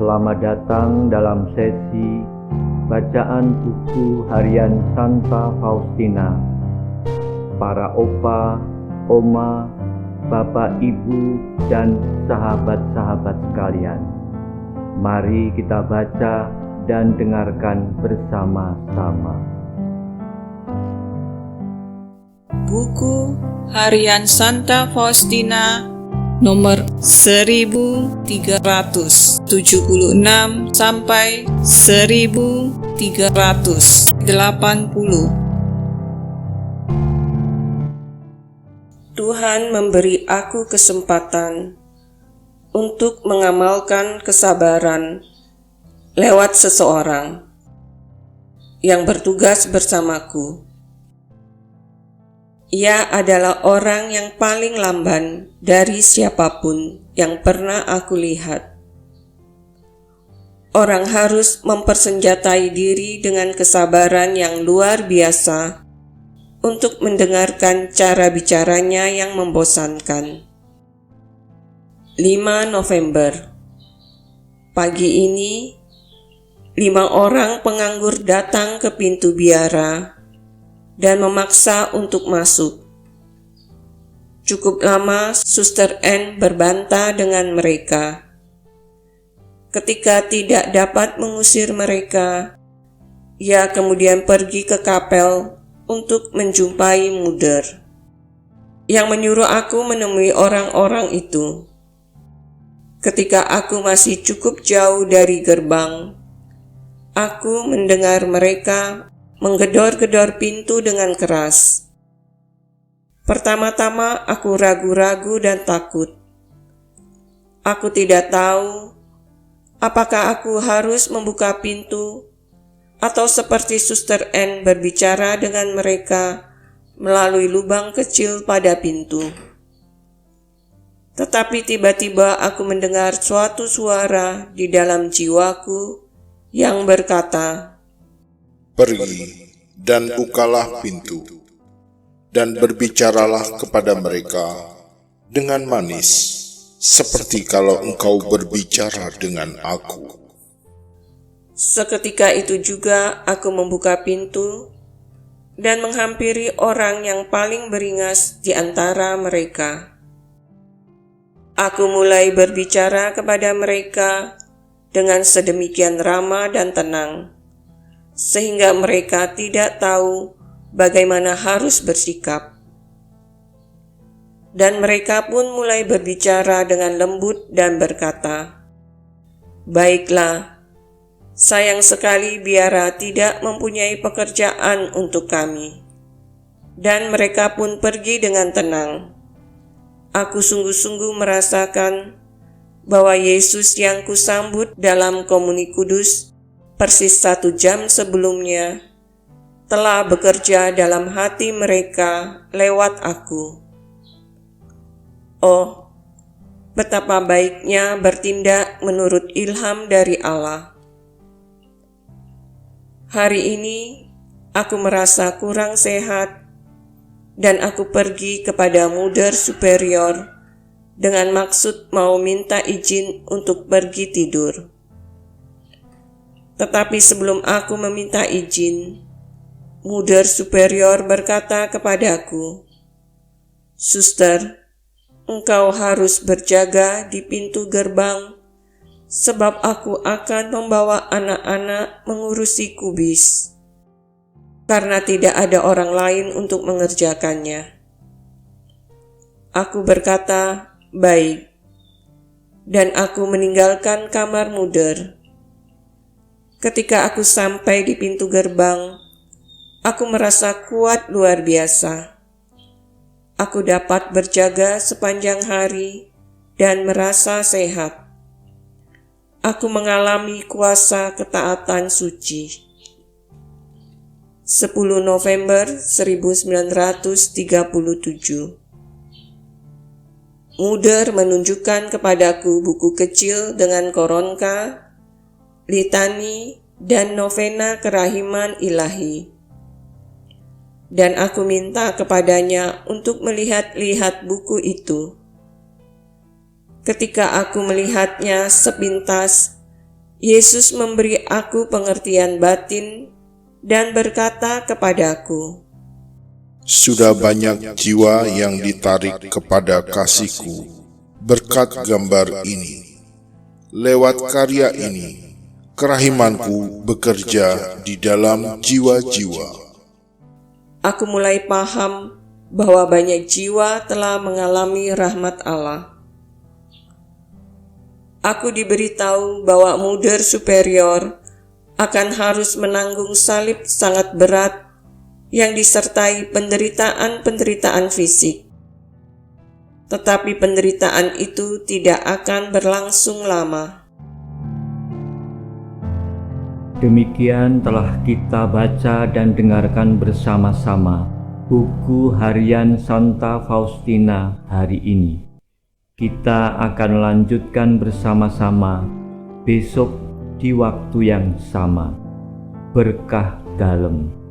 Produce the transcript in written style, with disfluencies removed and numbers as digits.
Selamat datang dalam sesi bacaan buku harian Santa Faustina. Para opa, oma, bapak, ibu, dan sahabat-sahabat sekalian, mari kita baca dan dengarkan bersama-sama. Buku harian Santa Faustina nomor 1376 sampai 1380. Tuhan memberi aku kesempatan untuk mengamalkan kesabaran lewat seseorang yang bertugas bersamaku. Ia adalah orang yang paling lamban dari siapapun yang pernah aku lihat. Orang harus mempersenjatai diri dengan kesabaran yang luar biasa untuk mendengarkan cara bicaranya yang membosankan. 5 November. Pagi ini, 5 orang penganggur datang ke pintu biara dan memaksa untuk masuk. Cukup lama Suster N berbantah dengan mereka. Ketika tidak dapat mengusir mereka, ia kemudian pergi ke kapel untuk menjumpai Muder, yang menyuruh aku menemui orang-orang itu. Ketika aku masih cukup jauh dari gerbang, aku mendengar mereka menggedor-gedor pintu dengan keras. Pertama-tama aku ragu-ragu dan takut. Aku tidak tahu apakah aku harus membuka pintu atau seperti Suster N berbicara dengan mereka melalui lubang kecil pada pintu. Tetapi tiba-tiba aku mendengar suatu suara di dalam jiwaku yang berkata, "Pergi dan bukalah pintu, dan berbicaralah kepada mereka dengan manis, seperti kalau engkau berbicara dengan aku." Seketika itu juga aku membuka pintu dan menghampiri orang yang paling beringas di antara mereka. Aku mulai berbicara kepada mereka dengan sedemikian ramah dan tenang, sehingga mereka tidak tahu bagaimana harus bersikap. Dan mereka pun mulai berbicara dengan lembut dan berkata, "Baiklah, sayang sekali biara tidak mempunyai pekerjaan untuk kami." Dan mereka pun pergi dengan tenang. Aku sungguh-sungguh merasakan bahwa Yesus yang kusambut dalam komuni kudus persis 1 jam sebelumnya telah bekerja dalam hati mereka lewat aku. Oh, betapa baiknya bertindak menurut ilham dari Allah. Hari ini aku merasa kurang sehat dan aku pergi kepada Muder Superior dengan maksud mau minta izin untuk pergi tidur. Tetapi sebelum aku meminta izin, Muder Superior berkata kepadaku, "Suster, engkau harus berjaga di pintu gerbang, sebab aku akan membawa anak-anak mengurusi kubis, karena tidak ada orang lain untuk mengerjakannya." Aku berkata, "Baik," dan aku meninggalkan kamar Muder. Ketika aku sampai di pintu gerbang, aku merasa kuat luar biasa. Aku dapat berjaga sepanjang hari dan merasa sehat. Aku mengalami kuasa ketaatan suci. 10 November 1937. Muder menunjukkan kepadaku buku kecil dengan koronka, litani, dan novena kerahiman ilahi. Dan aku minta kepadanya untuk melihat-lihat buku itu. Ketika aku melihatnya sepintas, Yesus memberi aku pengertian batin dan berkata kepadaku, Sudah banyak jiwa yang ditarik kepada kasih-Ku berkat gambar ini. Lewat karya ini, kerahiman-Ku bekerja di dalam jiwa-jiwa. Aku mulai paham bahwa banyak jiwa telah mengalami rahmat Allah. Aku diberitahu bahwa muder superior akan harus menanggung salib sangat berat yang disertai penderitaan-penderitaan fisik. Tetapi penderitaan itu tidak akan berlangsung lama. Demikian telah kita baca dan dengarkan bersama-sama buku harian Santa Faustina hari ini. Kita akan lanjutkan bersama-sama besok di waktu yang sama. Berkah dalam.